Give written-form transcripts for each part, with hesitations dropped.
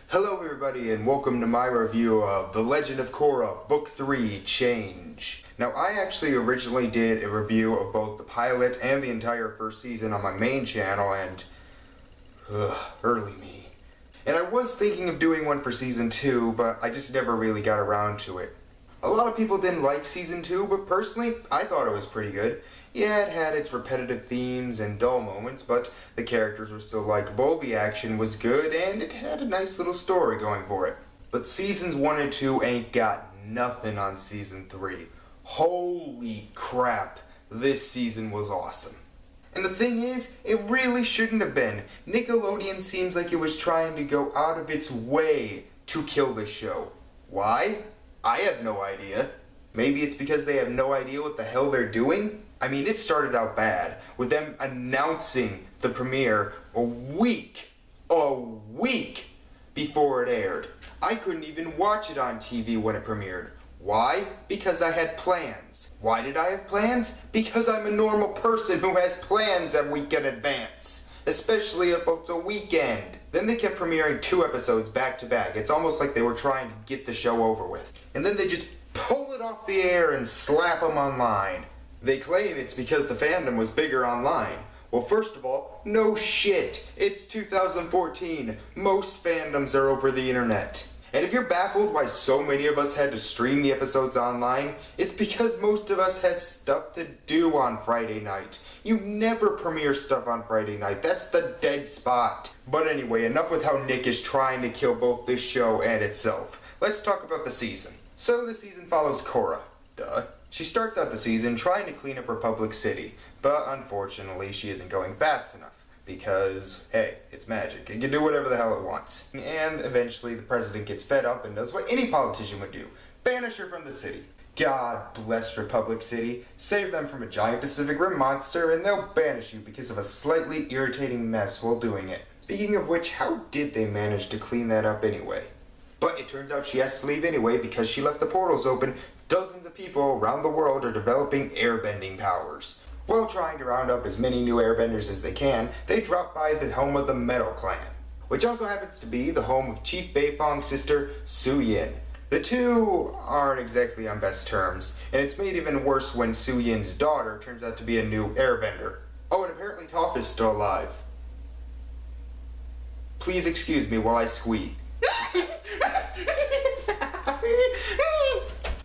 Hello everybody and welcome to my review of The Legend of Korra, Book 3, Change. Now I actually originally did a review of both the pilot and the entire first season on my main channel and... early me. And I was thinking of doing one for season 2, but I just never really got around to it. A lot of people didn't like season 2, but personally I thought it was pretty good. Yeah, it had its repetitive themes and dull moments, but the characters were still likable, the action was good, and it had a nice little story going for it. But seasons 1 and 2 ain't got nothing on season 3. Holy crap, this season was awesome. And the thing is, it really shouldn't have been. Nickelodeon seems like it was trying to go out of its way to kill this show. Why? I have no idea. Maybe it's because they have no idea what the hell they're doing? I mean, it started out bad, with them announcing the premiere a week before it aired. I couldn't even watch it on TV when it premiered. Why? Because I had plans. Why did I have plans? Because I'm a normal person who has plans a week in advance. Especially if it's a weekend. Then they kept premiering 2 episodes back to back. It's almost like they were trying to get the show over with. And then they just pull it off the air and slap them online. They claim it's because the fandom was bigger online. Well, first of all, no shit. It's 2014. Most fandoms are over the internet. And if you're baffled why so many of us had to stream the episodes online, it's because most of us had stuff to do on Friday night. You never premiere stuff on Friday night. That's the dead spot. But anyway, enough with how Nick is trying to kill both this show and itself. Let's talk about the season. So the season follows Korra. Duh. She starts out the season trying to clean up Republic City, but unfortunately she isn't going fast enough. Because, hey, it's magic. It can do whatever the hell it wants. And eventually the president gets fed up and does what any politician would do. Banish her from the city. God bless Republic City. Save them from a giant Pacific Rim monster and they'll banish you because of a slightly irritating mess while doing it. Speaking of which, how did they manage to clean that up anyway? But it turns out she has to leave anyway because she left the portals open. Dozens of people around the world are developing airbending powers. While trying to round up as many new airbenders as they can, they drop by the home of the Metal Clan, which also happens to be the home of Chief Beifong's sister, Su Yin. The two aren't exactly on best terms, and it's made even worse when Su Yin's daughter turns out to be a new airbender. Oh, and apparently Toph is still alive. Please excuse me while I squeak.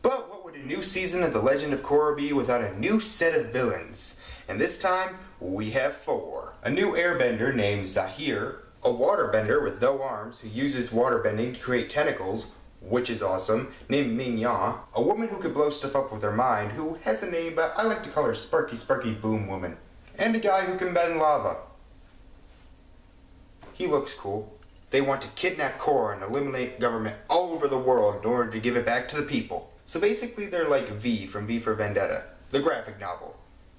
But what would a new season of The Legend of Korra be without a new set of villains? And this time, we have 4. A new airbender named Zahir, a waterbender with no arms who uses waterbending to create tentacles, which is awesome, named Ming-Ya, a woman who can blow stuff up with her mind, who has a name but I like to call her Sparky Sparky Boom Woman, and a guy who can bend lava. He looks cool. They want to kidnap Korra and eliminate government all over the world in order to give it back to the people. So basically they're like V from V for Vendetta, the graphic novel.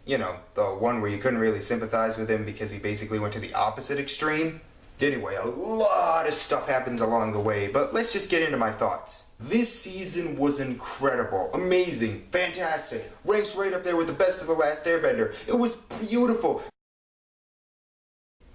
You know, the one where you couldn't really sympathize with him because he basically went to the opposite extreme. Anyway, a lot of stuff happens along the way, but let's just get into my thoughts. This season was incredible, amazing, fantastic, ranks right up there with the best of The Last Airbender. It was beautiful.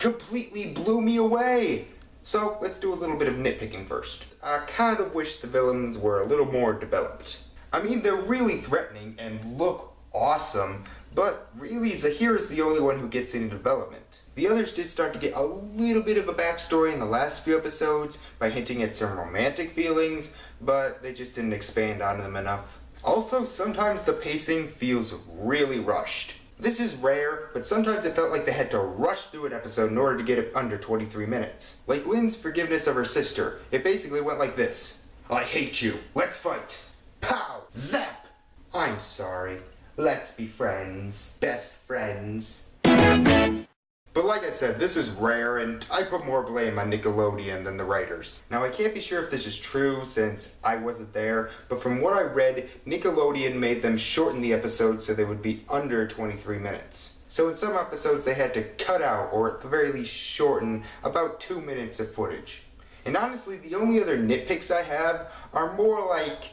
Completely blew me away. So, let's do a little bit of nitpicking first. I kind of wish the villains were a little more developed. I mean, they're really threatening and look awesome, but really Zahir is the only one who gets any development. The others did start to get a little bit of a backstory in the last few episodes by hinting at some romantic feelings, but they just didn't expand on them enough. Also, sometimes the pacing feels really rushed. This is rare, but sometimes it felt like they had to rush through an episode in order to get it under 23 minutes. Like Lynn's forgiveness of her sister. It basically went like this. I hate you. Let's fight. Pow! Zap! I'm sorry. Let's be friends. Best friends. But like I said, this is rare, and I put more blame on Nickelodeon than the writers. Now I can't be sure if this is true since I wasn't there, but from what I read, Nickelodeon made them shorten the episodes so they would be under 23 minutes. So in some episodes they had to cut out, or at the very least shorten, about 2 minutes of footage. And honestly, the only other nitpicks I have are more like,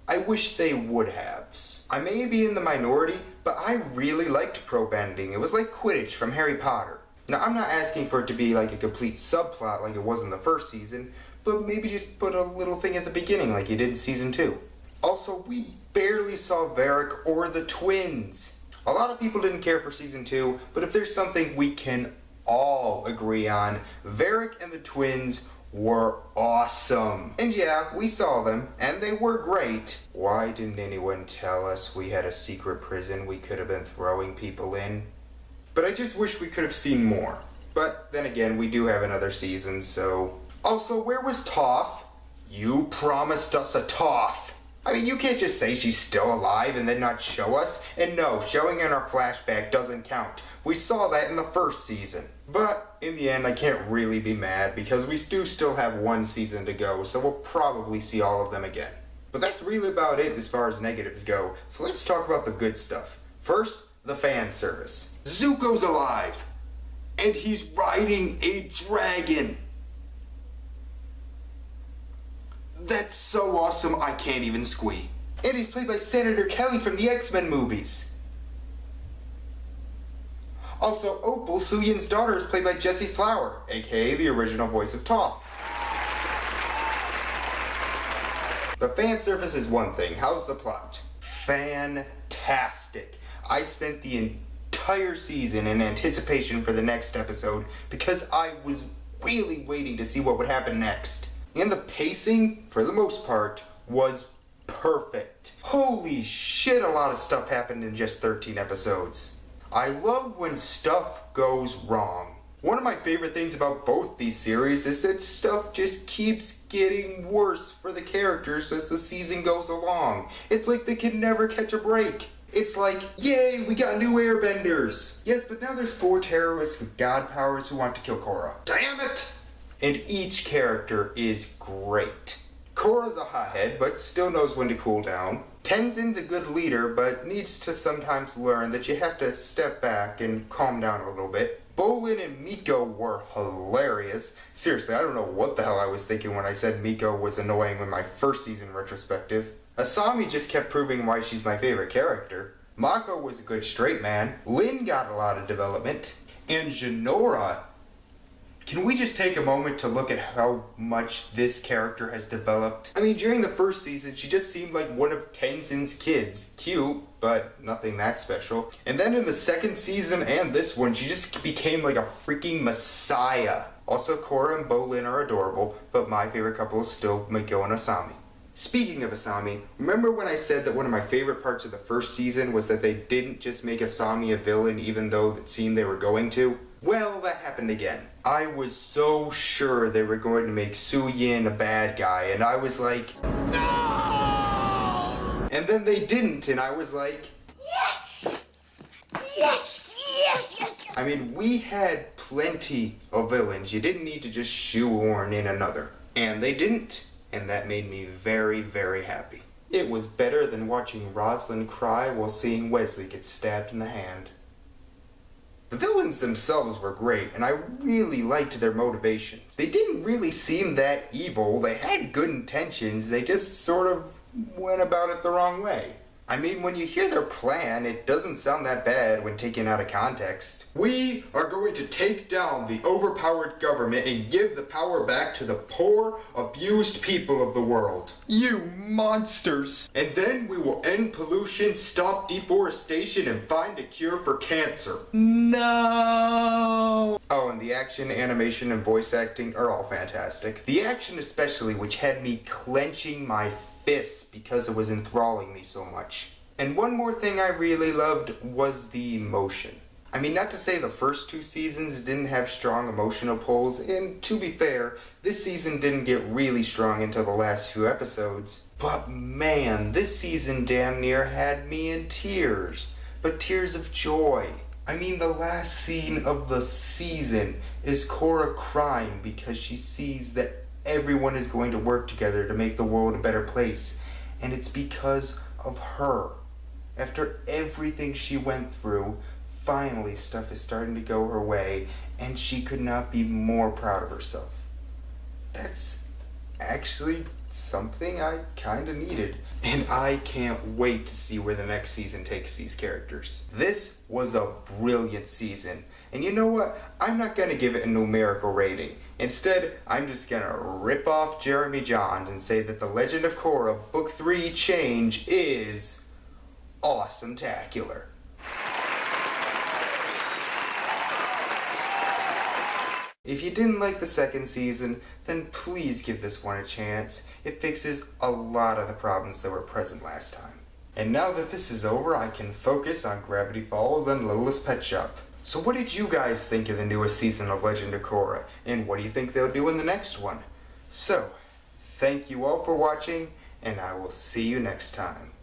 I wish they would haves. I may be in the minority, but I really liked pro bending. It was like Quidditch from Harry Potter. Now, I'm not asking for it to be like a complete subplot like it was in the first season, but maybe just put a little thing at the beginning like you did in season 2. Also, we barely saw Varric or the twins. A lot of people didn't care for season 2, but if there's something we can all agree on, Varric and the twins were awesome. And yeah, we saw them, and they were great. Why didn't anyone tell us we had a secret prison we could have been throwing people in? But I just wish we could have seen more. But then again, we do have another season, so... Also, where was Toph? You promised us a Toph. I mean, you can't just say she's still alive and then not show us. And no, showing in our flashback doesn't count. We saw that in the first season. But in the end, I can't really be mad because we do still have one season to go, so we'll probably see all of them again. But that's really about it as far as negatives go, so let's talk about the good stuff. First, the fan service. Zuko's alive! And he's riding a dragon! That's so awesome I can't even squee. And he's played by Senator Kelly from the X-Men movies. Also, Opal, Suyin's daughter, is played by Jessie Flower, aka the original voice of Toph. The fan service is one thing. How's the plot? Fantastic. I spent the entire season in anticipation for the next episode because I was really waiting to see what would happen next. And the pacing, for the most part, was perfect. Holy shit, a lot of stuff happened in just 13 episodes. I love when stuff goes wrong. One of my favorite things about both these series is that stuff just keeps getting worse for the characters as the season goes along. It's like they can never catch a break. It's like, yay, we got new airbenders. Yes, but now there's 4 terrorists with god powers who want to kill Korra. Damn it! And each character is great. Korra's a hothead, but still knows when to cool down. Tenzin's a good leader, but needs to sometimes learn that you have to step back and calm down a little bit. Bolin and Miko were hilarious. Seriously, I don't know what the hell I was thinking when I said Miko was annoying in my first season retrospective. Asami just kept proving why she's my favorite character. Mako was a good straight man. Lin got a lot of development. And Jinora... Can we just take a moment to look at how much this character has developed? I mean, during the first season, she just seemed like one of Tenzin's kids. Cute, but nothing that special. And then in the second season and this one, she just became like a freaking messiah. Also, Korra and Bolin are adorable, but my favorite couple is still Miko and Asami. Speaking of Asami, remember when I said that one of my favorite parts of the first season was that they didn't just make Asami a villain even though it seemed they were going to? Well, that happened again. I was so sure they were going to make Suyin a bad guy, and I was like, no! And then they didn't, and I was like, yes! Yes, yes, yes! I mean, we had plenty of villains. You didn't need to just shoehorn in another. And they didn't, and that made me very, very happy. It was better than watching Rosalind cry while seeing Wesley get stabbed in the hand. The villains themselves were great, and I really liked their motivations. They didn't really seem that evil, they had good intentions, they just sort of went about it the wrong way. I mean, when you hear their plan, it doesn't sound that bad when taken out of context. We are going to take down the overpowered government and give the power back to the poor, abused people of the world. You monsters! And then we will end pollution, stop deforestation, and find a cure for cancer. No! Oh, and the action, animation, and voice acting are all fantastic. The action especially, which had me clenching my fists because it was enthralling me so much. And one more thing I really loved was the emotion. I mean, not to say the first 2 seasons didn't have strong emotional pulls, and to be fair, this season didn't get really strong until the last few episodes. But man, this season damn near had me in tears. But tears of joy. I mean, the last scene of the season is Korra crying because she sees that everyone is going to work together to make the world a better place. And it's because of her. After everything she went through, finally stuff is starting to go her way, and she could not be more proud of herself. That's actually something I kinda needed. And I can't wait to see where the next season takes these characters. This was a brilliant season, And you know what? I'm not gonna give it a numerical rating. Instead, I'm just gonna rip off Jeremy Johns and say that The Legend of Korra Book 3 Change is awesome-tacular. If you didn't like the second season, then please give this one a chance. It fixes a lot of the problems that were present last time. And now that this is over, I can focus on Gravity Falls and Littlest Pet Shop. So what did you guys think of the newest season of Legend of Korra? And what do you think they'll do in the next one? So, thank you all for watching, and I will see you next time.